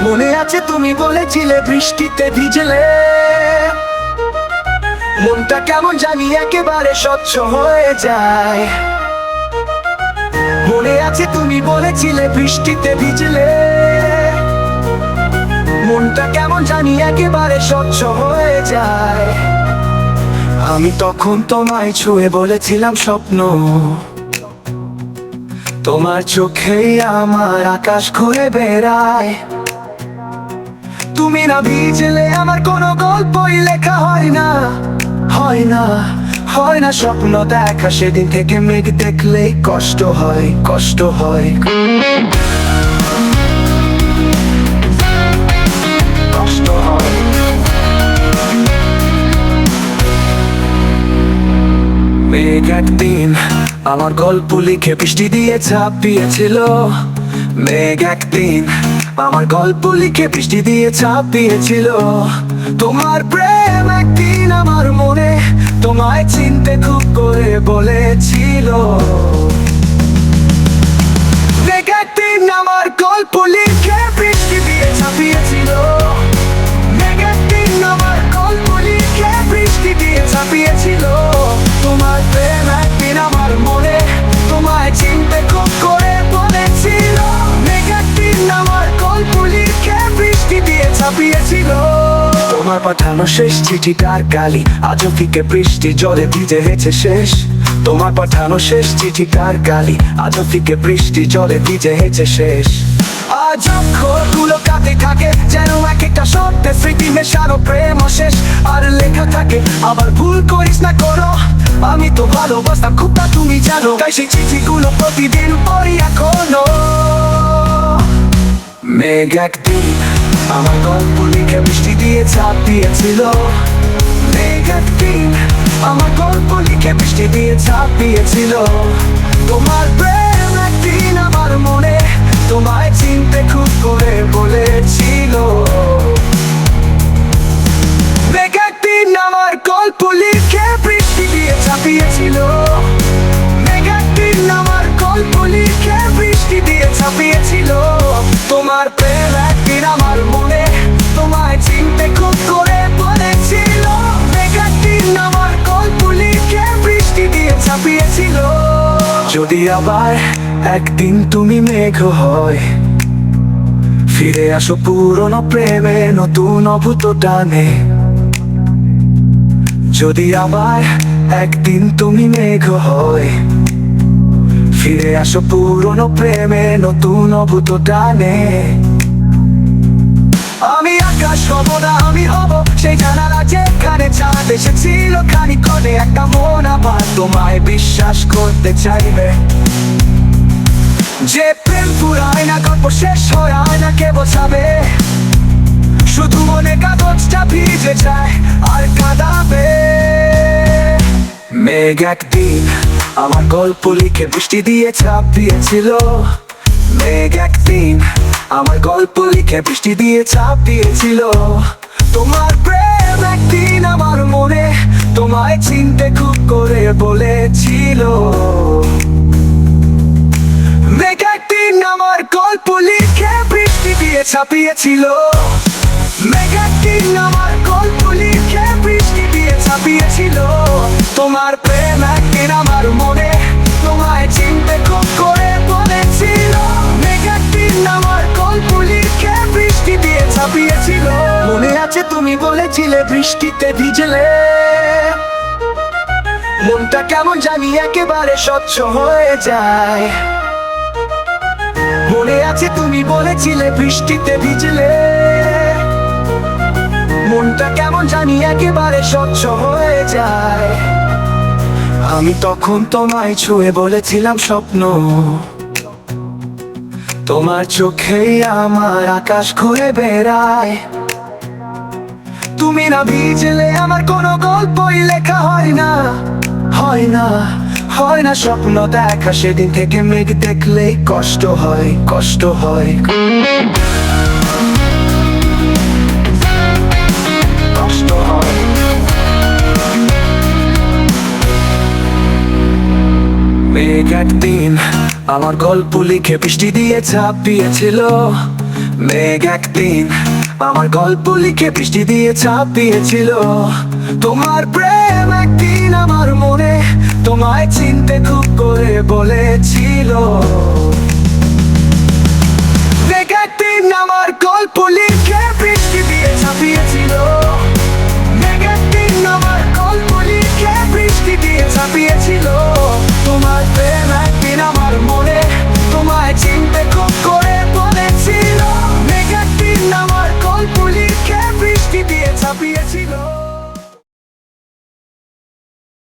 মনে আছে তুমি বলেছিলে বৃষ্টিতে ভিজলে মনটা কেমন জানি একেবারে স্বচ্ছ হয়ে যায়। মনে আছে তুমি বলেছিলে বৃষ্টিতে ভিজলে মনটা কেমন জানি একেবারে স্বচ্ছ হয়ে যায়। আমি তখন তোমায় ছুঁয়ে বলেছিলাম স্বপ্ন, তোমার চোখেই আমার আকাশ ঘুরে বেড়ায়। তুমি না ভিজলে আমার কোনো গল্পই লেখা হয় না, হয় না, হয় না। স্বপ্ন দেখা সেদিন থেকে মেঘ দেখলেই কষ্ট হয়, কষ্ট হয়, কষ্ট হয়। মেঘ একদিন আমার গল্প লিখে বৃষ্টি দিয়ে ছাপিয়েছিল। মেঘ একদিন আমার গল্প লিখে বৃষ্টি দিয়ে ছাপিয়েছিল। তোমার প্রেম একদিন আমার মনে তোমায় চিনতে খুব করে বলেছিল। মেঘ একদিন আমার গল্প লিখে বৃষ্টি দিয়ে ছাপিয়েছিল। মেঘ একদিন আমার গল্প লিখে বৃষ্টি দিয়ে ছাপিয়েছিল। তোমার প্রেম একদিন আমার মনে তোমায় চিনতে খুব করে বলেছিল। মেঘ একদিন আমার গল্প লিখে বৃষ্টি দিয়ে ছাপিয়েছিল। তোমার পাঠানো শেষ চিঠিটার কালি আজও ফিকে বৃষ্টি জলে ভিজে হেছে শেষ। তোমার পাঠানো শেষ চিঠিটার কালি আজও ফিকে বৃষ্টি জলে ভিজে হেছে শেষ। আজ অক্ষরগুলো কাঁদতে থাকে যেন এক একটা শব্দে স্মৃতি মেশানো প্রেম শেষ। আর লেখা থাকে আবার ভুল করিস না কোনো, আমি তো ভালোবাসতাম খুব তা তুমি জানো। তাই সেই চিঠিগুলো প্রতিদিন পড়ি এখনো। মেঘ একদিন আমার গল্প লিখে বৃষ্টি দিয়ে ছাপিয়েছিল। মেঘ একদিন আমার গল্প লিখে বৃষ্টি দিয়ে ছাপিয়েছিল। তোমার প্রেম একদিন আমার মনে তোমায় চিনতে খুব করে বলেছিল। মেঘ একদিন আমার গল্প লিখে বৃষ্টি দিয়ে ছাপিয়েছিল। মেঘ একদিন আমার গল্প লিখে বৃষ্টি দিয়ে ছাপিয়েছিল। তোমার প্রেম একদিন আমার মনে তোমায় চিনতে খুব করে বলেছিল। মেঘ একদিন আমার গল্প লিখে বৃষ্টি দিয়ে ছাপিয়েছিল। যদি আবার একদিন তুমি মেঘ হয়, ফিরে আসো পুরনো প্রেমে নতুন অভূত টানে। যদি আবার একদিন তুমি মেঘ হয়, ফিরে আসো পুরনো প্রেমে নতুন অভূত টানে। আমি আকাশ হব না, আমি হব সেই জানালা যেখানে চাঁদ এসেছিল খানিক্ষণে। একটা মন আবার তোমায় বিশ্বাস করতে চাইবে, যে প্রেম ফুরায় না, গল্প শেষ হয় না, কে বোঝাবে? শুধু মনে কাগজটা ভিজে যায় আর কাঁদাবে। মেঘ একদিন আমার গল্প লিখে বৃষ্টি দিয়ে ছাপিয়েছিল। মেঘ একদিন আমার গল্প লিখে বৃষ্টি দিয়ে ছাপিয়েছিল। তোমার প্রেম একদিন আমার মনে তোমায় চিনতে খুব করে বলেছিল। মেঘ একদিন আমার গল্প লিখে বৃষ্টি দিয়ে ছাপিয়েছিল। মেঘ একদিন আমার গল্প লিখে বৃষ্টি দিয়ে ছাপিয়েছিল। তোমার প্রেম একদিন আমার মনে তোমায় চিনতে খুব করে বলেছিল। মেঘ একদিন আমার গল্প লিখে বৃষ্টি দিয়ে ছাপিয়েছিল। মনে আছে তুমি বলেছিলে বৃষ্টিতে ভিজলে মনটা কেমন জানি একেবারে স্বচ্ছ হয়ে যায়। মনে আছে তুমি বলেছিলে বৃষ্টিতে ভিজলে মনটা কেমন জানি একেবারে স্বচ্ছ হয়ে যায়। আমি তখন তোমায় ছুঁয়ে বলেছিলাম স্বপ্ন, তোমার চোখেই আমার আকাশ ঘুরে বেড়ায়। তুমি না ভিজলে আমার কোনো গল্পই লেখা হয় না, হয় না, হয় না। স্বপ্ন দেখা সেদিন থেকে মেঘ দেখলেই কষ্ট হয়, কষ্ট হয়, কষ্ট হয়। মেঘ একদিন আমার গল্প লিখে বৃষ্টি দিয়ে ছাপিয়েছিল। মেঘ একদিন আমার গল্প লিখে বৃষ্টি দিয়ে ছাপিয়েছিল। তোমার প্রেম একদিন আমার মনে তোমায় চিনতে খুব করে বলেছিল। মেঘ একদিন আমার গল্প লিখে বৃষ্টি দিয়ে ছাপিয়েছিল। মেঘ একদিন আমার গল্প লিখে বৃষ্টি দিয়ে ছাপিয়েছিল। তোমার প্রেম একদিন আমার মনে তোমায় চিনতে খুব করে